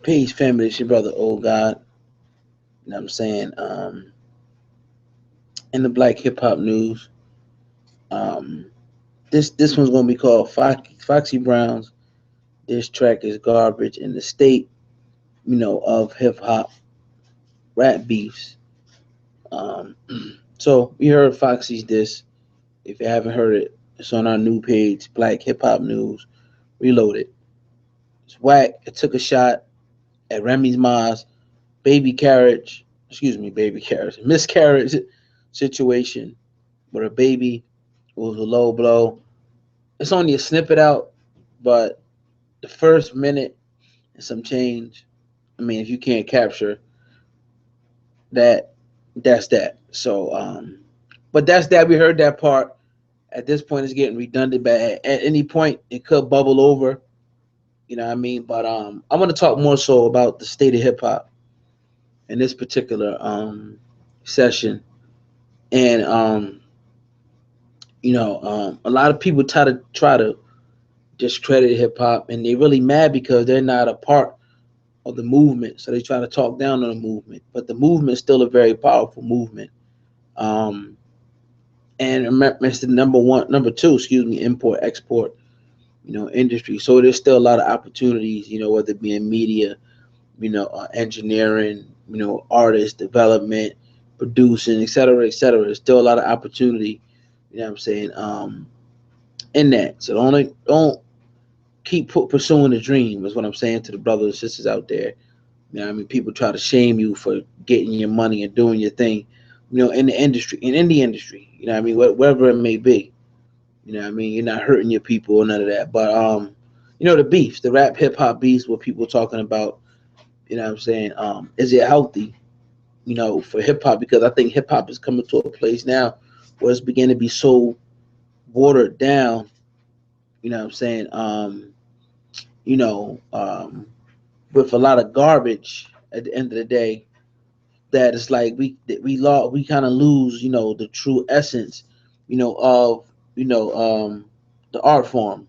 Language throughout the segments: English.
Peace, family. It's your brother, Old God. You know what I'm saying? In the Black Hip Hop News, um, this one's gonna be called Foxy Brown's This Track is Garbage in the State, of hip hop rap beefs. Um, so we heard Foxy's diss. If you haven't heard it, it's on our new page, Black Hip Hop News Reloaded. It's whack. It took a shot at Remy's Ma's baby carriage. Excuse me, baby carriage, miscarriage situation with a baby. It was a low blow. It's only a snippet out, but the first minute and some change. I mean, if you can't capture that, that's that. So, but that's that. We heard that part. At this point, it's getting redundant, but at any point, it could bubble over. You know what I mean? But I want to talk more so about the state of hip hop in this particular session, and a lot of people try to discredit hip hop, and they really mad because they're not a part of the movement. So they try to talk down on the movement, but the movement is still a very powerful movement. Um, and remember, it's the number two, excuse me, import export, industry. So there's still a lot of opportunities, whether it be in media, engineering, artist development, producing, et cetera, et cetera. There's still a lot of opportunity, you know what I'm saying, in that. So don't keep pursuing the dream is what I'm saying to the brothers and sisters out there. You know what I mean? People try to shame you for getting your money and doing your thing, in the industry, and in the industry, you know what I mean? Whatever it may be. You know what I mean? You're not hurting your people or none of that. But the beefs, the rap hip hop beefs, what people talking about, you know what I'm saying? Is it healthy, for hip hop? Because I think hip hop is coming to a place now where it's beginning to be so watered down, you know what I'm saying? You know, um, with a lot of garbage at the end of the day, that it's like we kind of lose, the true essence, of you know the art form.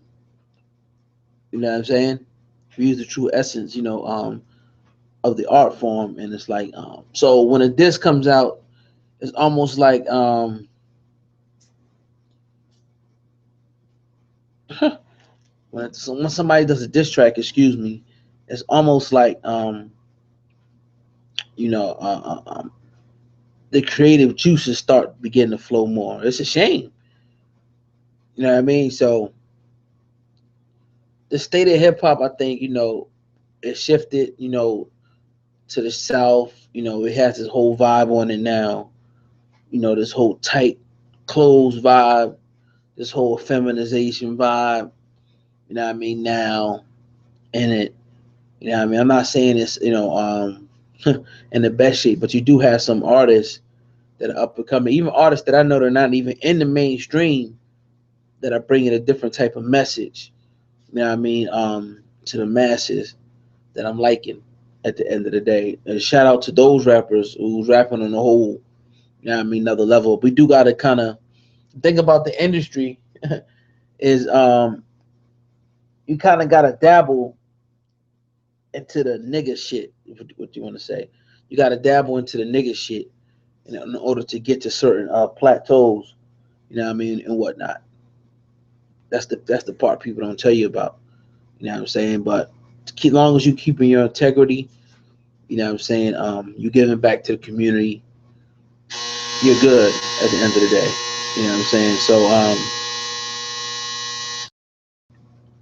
You know what I'm saying? We use the true essence, of the art form, and it's like so when a disc comes out, it's almost like when somebody does a diss track, excuse me, it's almost like you know uh, uh, um, the creative juices start beginning to flow more. It's a shame, you know what I mean? So the state of hip hop, I think, it shifted, to the south. It has this whole vibe on it now. This whole tight clothes vibe, this whole feminization vibe. You know what I mean? Now in it, you know what I mean? I'm not saying it's, in the best shape, but you do have some artists that are up and coming, even artists that I know they're not even in the mainstream, that are bringing a different type of message. You know what I mean? To the masses that I'm liking at the end of the day. And shout out to those rappers who's rapping on the whole, you know what I mean, another level. We do got to kind of think about the industry is you kind of got to dabble into the nigga shit. What you want to say? You got to dabble into the nigga shit in order to get to certain plateaus. You know what I mean, and whatnot. That's the part people don't tell you about. You know what I'm saying? But long as you keeping your integrity, you know what I'm saying, you giving back to the community, you're good at the end of the day. You know what I'm saying? So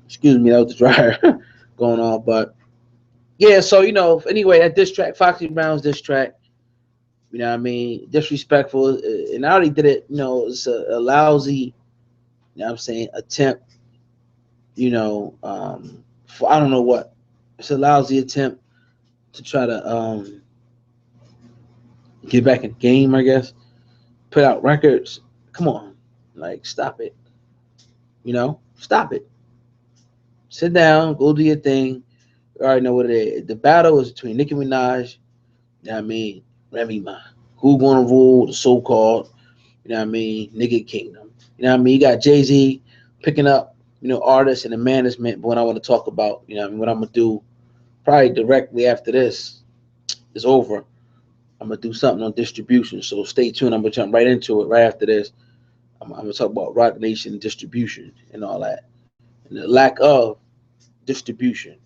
excuse me, that was the dryer going on, but yeah. So anyway, that diss track, Foxy Brown's diss track. You know what I mean? Disrespectful, and I already did it. It's a lousy, you know what I'm saying, attempt. For I don't know what. It's a lousy attempt to try to get back in the game, I guess. Put out records. Come on, like stop it. Stop it. Sit down, go do your thing. You already know what it is. The battle is between Nicki Minaj, you know what I mean, Remy Ma. Who gonna rule the so-called, you know what I mean, nigga kingdom? You know what I mean? You got Jay-Z picking up, artists and the management. But what I want to talk about, what I'm gonna do probably directly after this is over, I'm gonna do something on distribution. So stay tuned. I'm gonna jump right into it right after this. I'm gonna talk about Rock Nation distribution and all that, and the lack of distribution.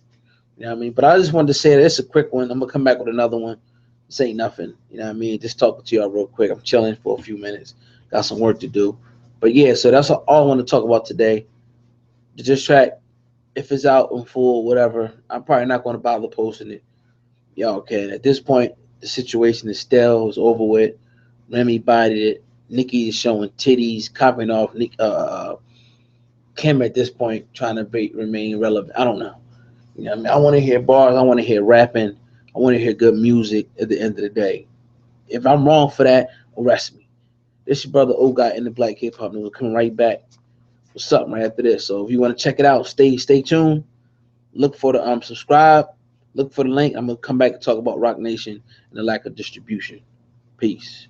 You know what I mean? But I just wanted to say that it's a quick one. I'm gonna come back with another one. This ain't nothing. You know what I mean? Just talking to y'all real quick. I'm chilling for a few minutes. Got some work to do. But yeah, so that's all I want to talk about today. The diss track, if it's out in full, whatever, I'm probably not going to bother posting it. Y'all can. At this point, the situation is stale. It's over with. Remy bodied it. Nikki is showing titties, copying off Kim at this point, trying to remain relevant. I don't know. You know what I mean? I want to hear bars. I want to hear rapping. I want to hear good music at the end of the day. If I'm wrong for that, arrest me. This your brother O Guy in the Black Hip Hop News coming right back with something right after this. So if you want to check it out, stay tuned. Look for the subscribe. Look for the link. I'm gonna come back and talk about Rock Nation and the lack of distribution. Peace.